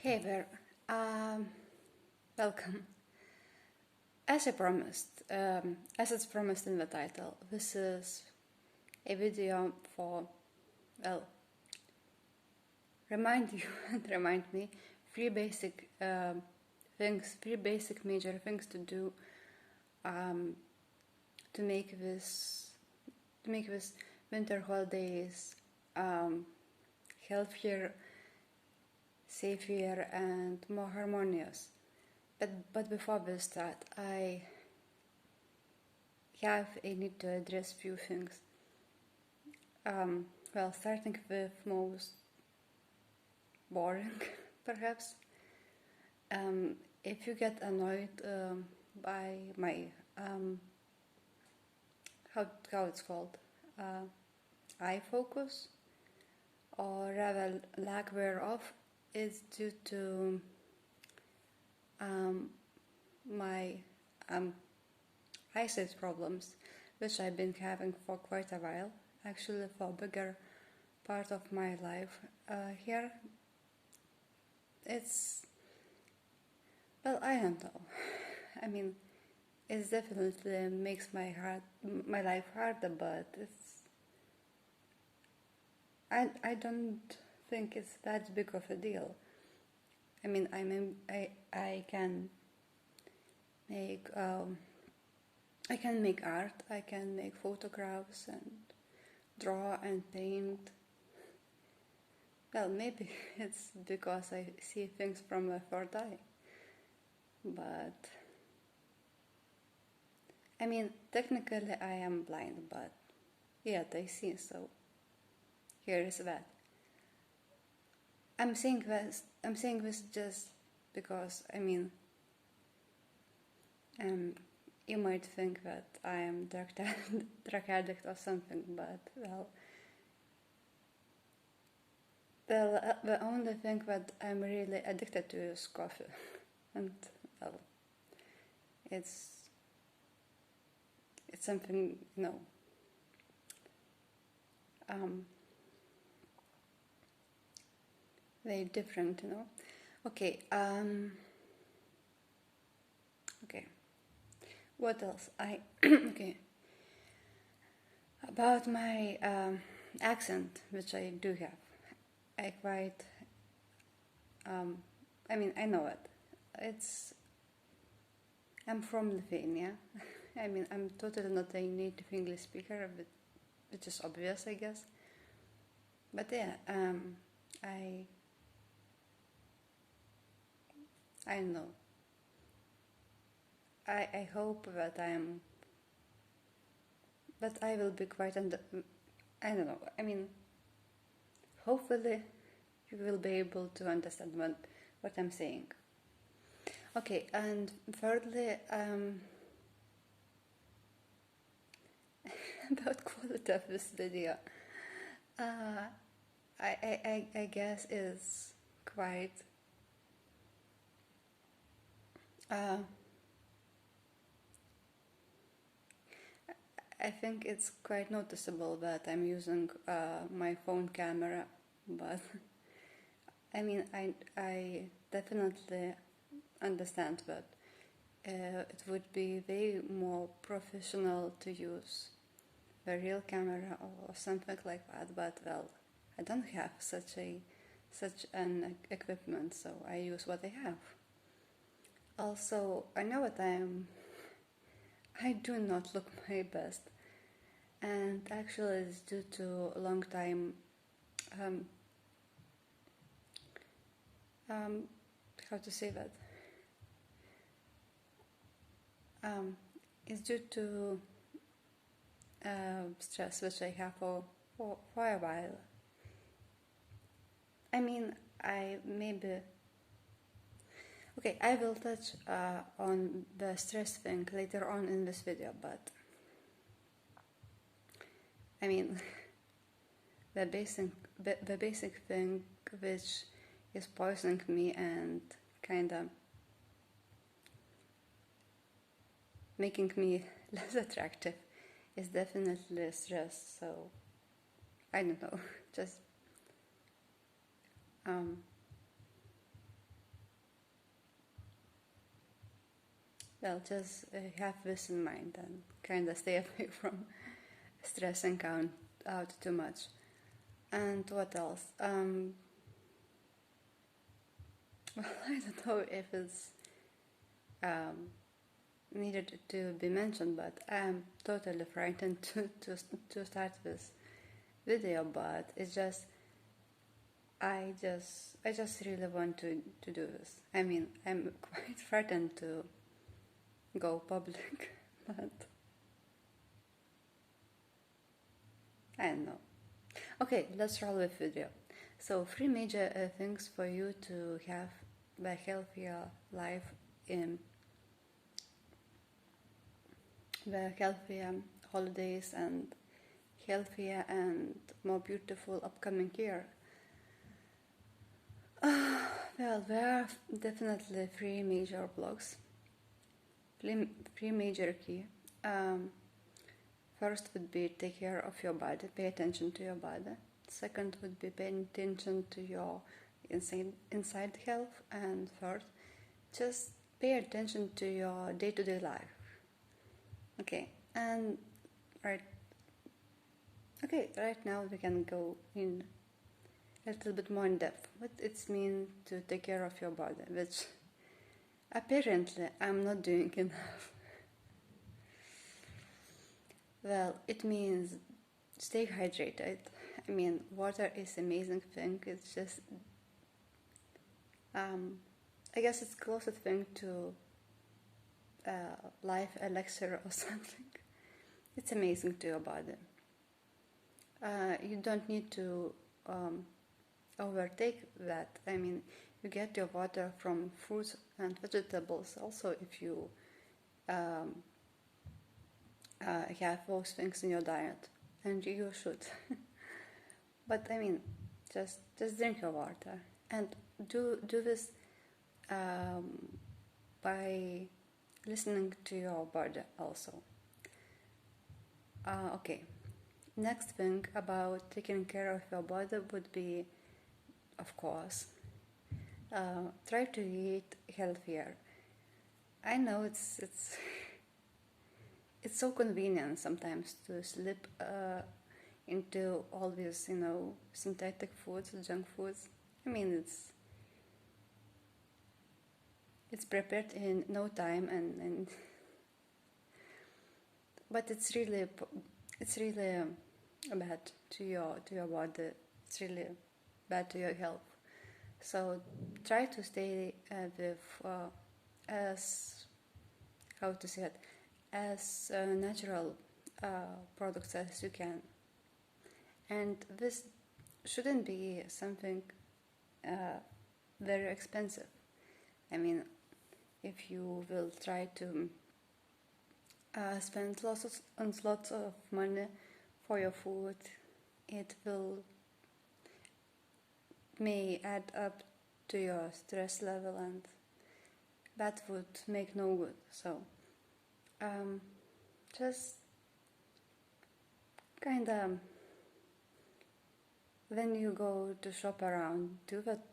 Hey there, welcome. As I promised, as it's promised in the title, this is a video for, well, remind you and remind me three basic major things to do to make this winter holidays healthier, safer, and more harmonious. But before we start, I have a need to address few things. Well, starting with most boring, perhaps. If you get annoyed by my how it's called, eye focus, or rather lack thereof, is due to my eyesight problems, which I've been having for quite a while, actually for a bigger part of my life. Here, it's, well, I don't know. I mean, it definitely makes my life harder, but I don't think it's that big of a deal. I mean, I can make art, I can make photographs and draw and paint. Well, maybe it's because I see things from a third eye, but I mean, technically I am blind, but yet I see, so here is that. I'm saying this just because, I mean, you might think that I am drug addict or something, but the only thing that I'm really addicted to is coffee, and well, it's something, very different, Okay, okay. What else? Okay. About my accent, which I do have, I quite, I mean, I know it. I'm from Lithuania. I mean, I'm totally not a native English speaker, which is obvious, I guess. But yeah, I know. I hope that I will be quite I don't know. I mean, hopefully you will be able to understand what I'm saying. Okay, and thirdly, about quality of this video, I guess is quite I think it's quite noticeable that I'm using my phone camera, but I mean, I definitely understand that it would be way more professional to use a real camera or something like that, but well, I don't have such an equipment, so I use what I have. Also, I know that I do not look my best, and actually it's due to a long time how to say that, it's due to stress which I have for a while. I mean, okay, I will touch on the stress thing later on in this video, but I mean, the basic thing which is poisoning me and kinda making me less attractive is definitely stress. So I don't know, just well, just have this in mind and kind of stay away from stressing out too much. And what else? Well, I don't know if it's needed to be mentioned, but I'm totally frightened to start this video. But it's just I just really want to do this. I mean, I'm quite frightened to go public, but I don't know. Okay, let's roll with video. So, three major things for you to have a healthier life in the healthier holidays and healthier and more beautiful upcoming year. Well, there are definitely three major blocks, three major key. First would be take care of your body, pay attention to your body. Second would be paying attention to your inside health. And third, just pay attention to your day-to-day life. Okay, and right now we can go in a little bit more in depth. What it means to take care of your body, which apparently I'm not doing enough. Well, it means stay hydrated. I mean, water is an amazing thing. It's just, I guess it's closest thing to life elixir or something. It's amazing to your body. You don't need to overtake that. I mean, you get your water from fruits and vegetables. Also, if you have those things in your diet, and you should. But I mean, just drink your water and do this by listening to your body also. Okay. Next thing about taking care of your body would be, of course, try to eat healthier. I know it's so convenient sometimes to slip into all these, synthetic foods, junk foods. I mean, it's prepared in no time, and but it's really bad to your body. It's really bad to your health. So try to stay with as natural products as you can. And this shouldn't be something very expensive. I mean, if you will try to spend lots of money for your food, it may add up to your stress level, and that would make no good. So just kind of, when you go to shop around, do that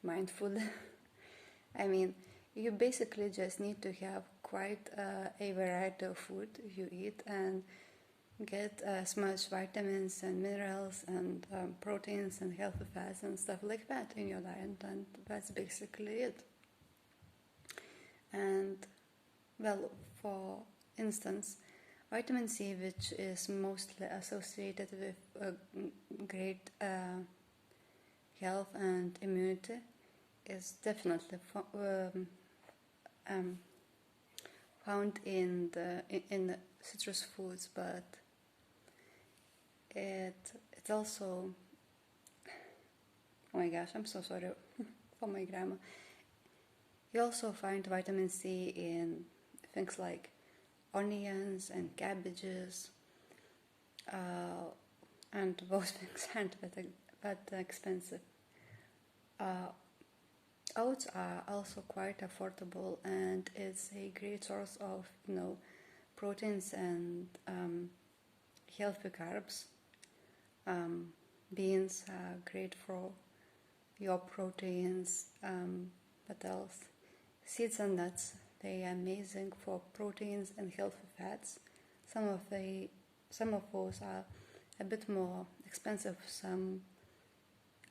mindfully. I mean, you basically just need to have quite a variety of food you eat and get as much vitamins and minerals and proteins and healthy fats and stuff like that in your diet, and that's basically it. And well, for instance, vitamin C, which is mostly associated with great health and immunity, is definitely found in the citrus foods, but it's also, oh my gosh, I'm so sorry for my grammar. You also find vitamin C in things like onions and cabbages, and those things aren't that expensive. Oats are also quite affordable, and it's a great source of proteins and healthy carbs. Beans are great for your proteins. What else? Seeds and nuts, they are amazing for proteins and healthy fats. Some of those are a bit more expensive, some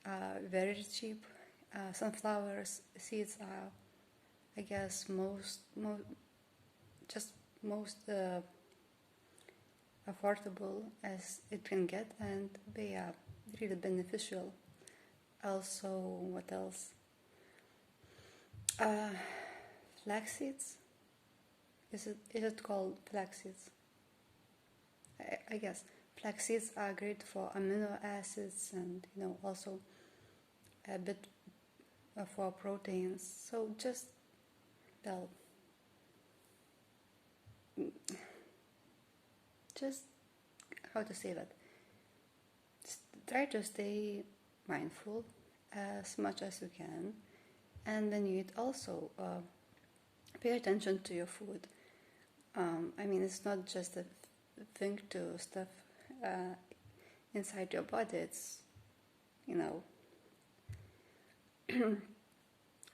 are very cheap. Sunflower seeds are, I guess, most affordable as it can get, and they are really beneficial. Also, what else? Flax seeds. Is it called flax seeds? I guess flax seeds are great for amino acids and also a bit for proteins. So just how to say that? Try to stay mindful as much as you can, and then you also pay attention to your food. It's not just a thing to stuff inside your body. It's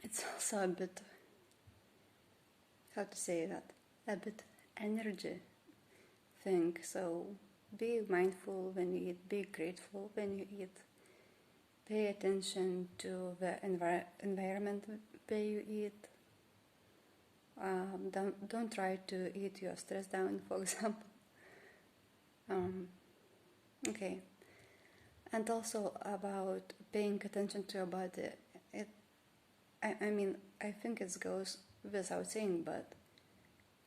it's also a bit, how to say that, a bit energy thing. So be mindful when you eat, be grateful when you eat, pay attention to the environment where you eat. Don't try to eat your stress down, for example. Okay. And also about paying attention to your body. I think it goes without saying, but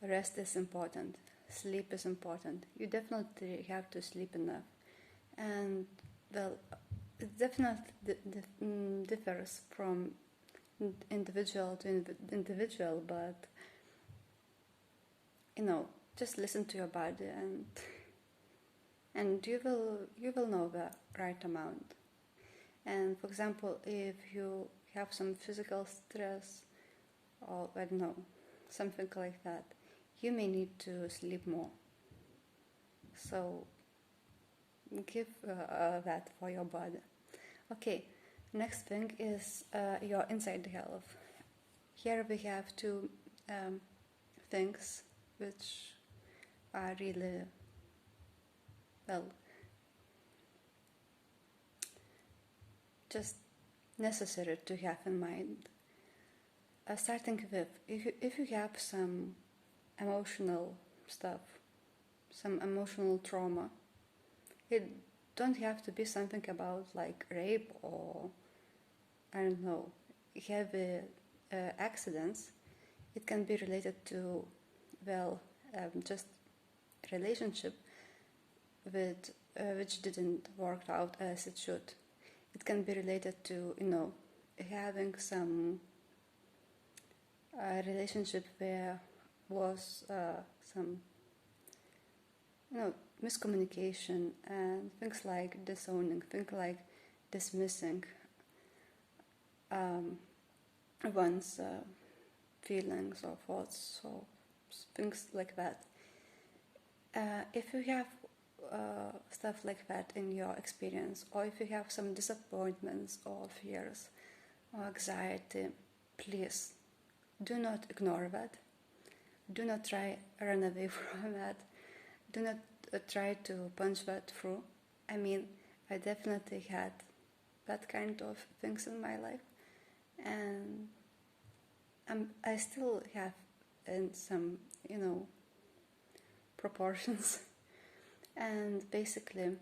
rest is important. Sleep is important. You definitely have to sleep enough. And, it definitely differs from individual to individual, but, just listen to your body, and you will know the right amount. And for example, if you have some physical stress, or I don't know, something like that, you may need to sleep more. So give that for your body. Okay, next thing is your inside health. Here we have two things which are really, just necessary to have in mind. Starting with, if you have some emotional stuff, some emotional trauma, it don't have to be something about like rape or, I don't know, heavy accidents. It can be related to, just relationship which didn't work out as it should. It can be related to, having some relationship where was some, miscommunication and things like disowning, things like dismissing one's feelings or thoughts or things like that. If you have stuff like that in your experience, or if you have some disappointments or fears or anxiety, please do not ignore that. Do not try run away from that. Do not try to punch that through. I definitely had that kind of things in my life, and I still have in some, proportions. And basically,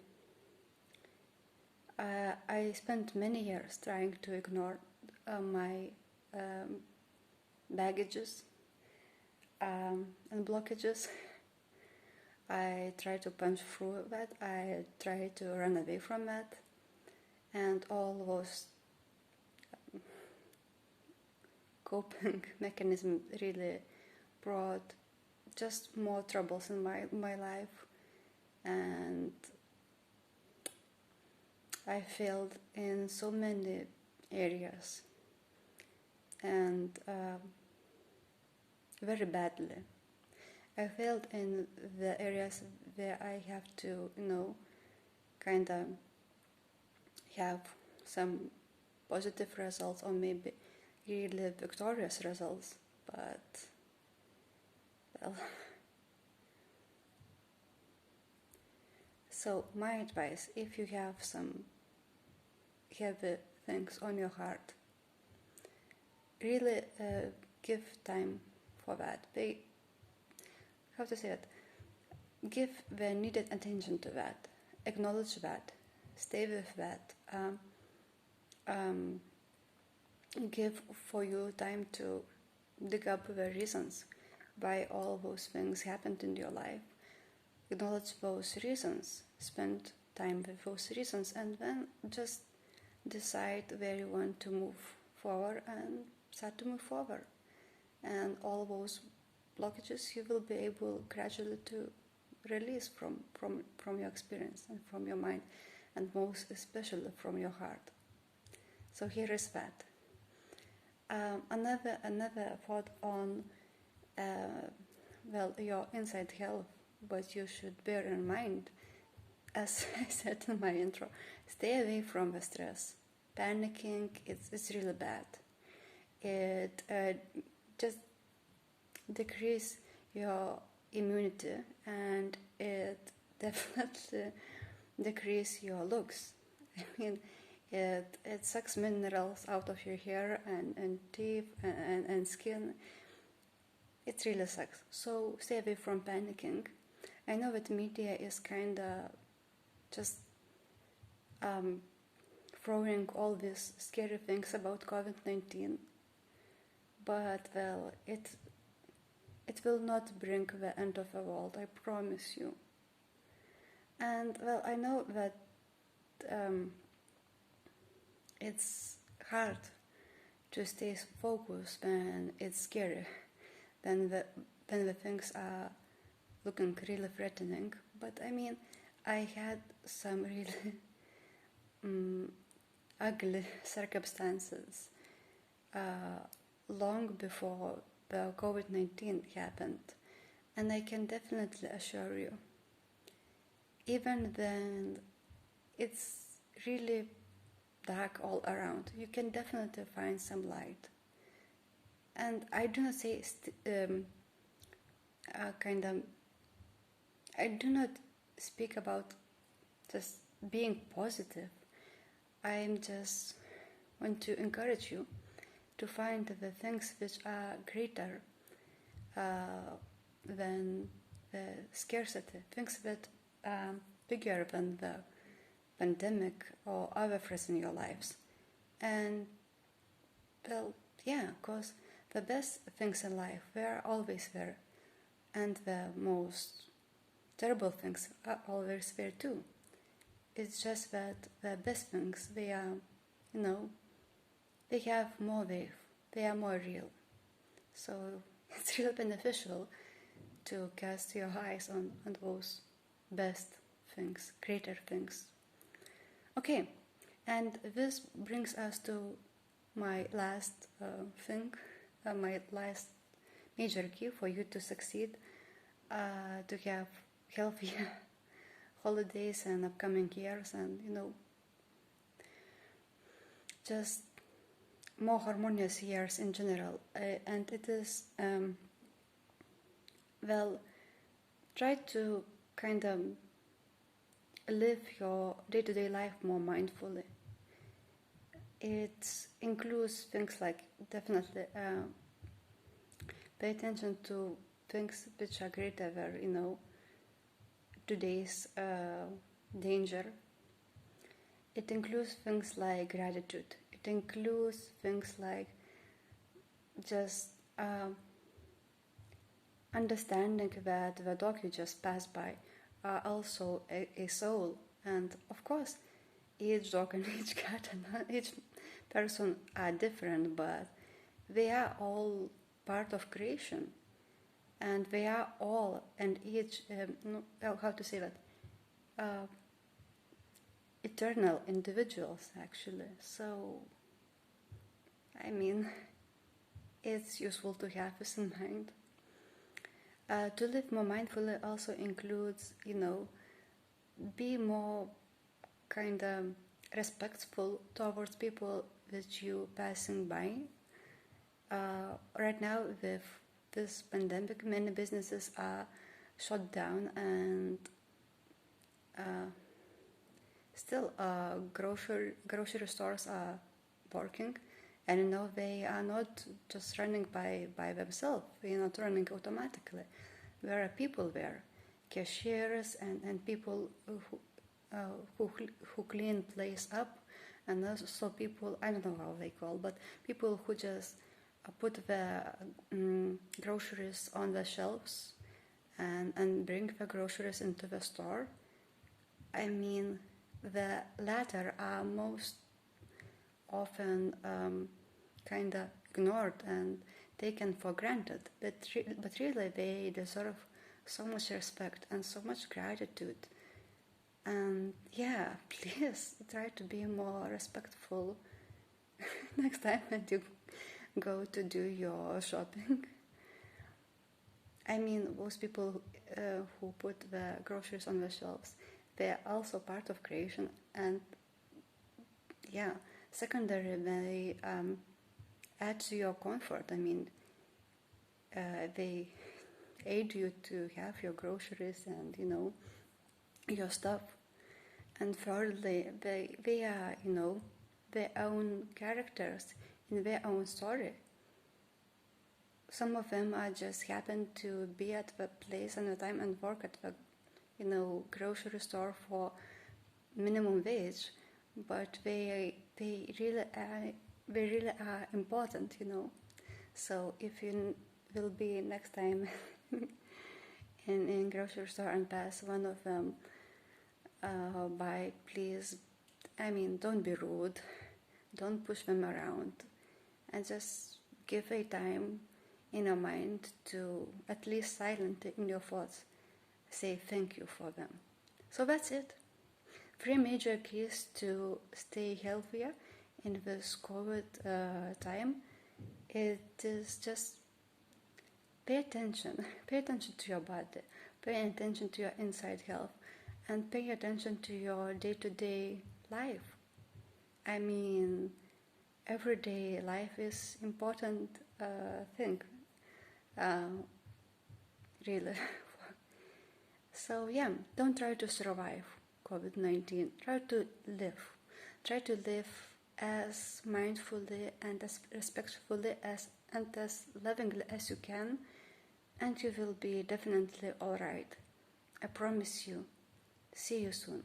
I spent many years trying to ignore my baggages and blockages. I tried to punch through that. I tried to run away from that, and all those coping mechanisms really brought just more troubles in my life, and I failed in so many areas, and very badly. I failed in the areas where I have to, kind of have some positive results or maybe really victorious results, but well. So my advice, if you have some heavy things on your heart, really give time for that. How to say it? Give the needed attention to that. Acknowledge that. Stay with that. Give for you time to dig up the reasons why all those things happened in your life. Acknowledge those reasons. Spend time with those reasons, and then just decide where you want to move forward and start to move forward. And all those blockages you will be able gradually to release from your experience and from your mind, and most especially from your heart. So here is that. Another thought on your inside health, what you should bear in mind, as I said in my intro, stay away from the stress. Panicking, it's really bad. It just decrease your immunity, and it definitely decrease your looks. I mean, it sucks minerals out of your hair and teeth and skin. It really sucks. So stay away from panicking. I know that media is kind of just throwing all these scary things about COVID-19, but well, it will not bring the end of the world, I promise you. And well, I know that it's hard to stay focused when it's scary, when the things are looking really threatening. But I mean, I had some really ugly circumstances long before the COVID-19 happened, and I can definitely assure you, even then it's really dark all around, you can definitely find some light. And I do not say I do not speak about just being positive. I just want to encourage you to find the things which are greater than the scarcity, things that are bigger than the pandemic or other threats in your lives. And well, yeah, because the best things in life, they are always there, and the most terrible things are always there too. It's just that the best things, they are, they have more weight, they are more real. So it's really beneficial to cast your eyes on those best things, greater things. Okay, and this brings us to my last thing, my last major key for you to succeed, to have healthy holidays and upcoming years, and just more harmonious years in general. And it is try to kind of live your day-to-day life more mindfully. It includes things like definitely pay attention to things which are greater than today's danger. It includes things like gratitude. It includes things like just understanding that the dog you just passed by are also a soul. And of course, each dog and each cat and each person are different, but they are all part of creation. And they are all, and each, eternal individuals, actually. So, I mean, it's useful to have this in mind. To live more mindfully also includes, be more kind of respectful towards people that you passing by. Right now, with this pandemic, many businesses are shut down, and still grocery stores are working, and they are not just running by themselves. They're not running automatically. There are people there, cashiers and people who clean place up, and also people, I don't know how they call, but people who just put the groceries on the shelves and bring the groceries into the store. I mean, the latter are most often kind of ignored and taken for granted, but really they deserve so much respect and so much gratitude. And yeah, please try to be more respectful next time when you go to do your shopping. I mean, those people who put the groceries on the shelves, they're also part of creation, and yeah, secondary, they add to your comfort. I mean, they aid you to have your groceries and, your stuff. And thirdly, they are, their own characters in their own story. Some of them are just happen to be at the place and the time and work at the, grocery store for minimum wage, but they really are important, So if you will be next time in grocery store and pass one of them by, please, don't be rude, don't push them around, and just give a time in your mind to at least silently in your thoughts say thank you for them. So that's it. 3 major keys to stay healthier in this COVID time. It is just pay attention to your body, pay attention to your inside health, and pay attention to your day-to-day life. I mean, everyday life is important thing, really. So yeah, don't try to survive COVID-19. Try to live as mindfully and as respectfully and as lovingly as you can, and you will be definitely alright. I promise you. See you soon.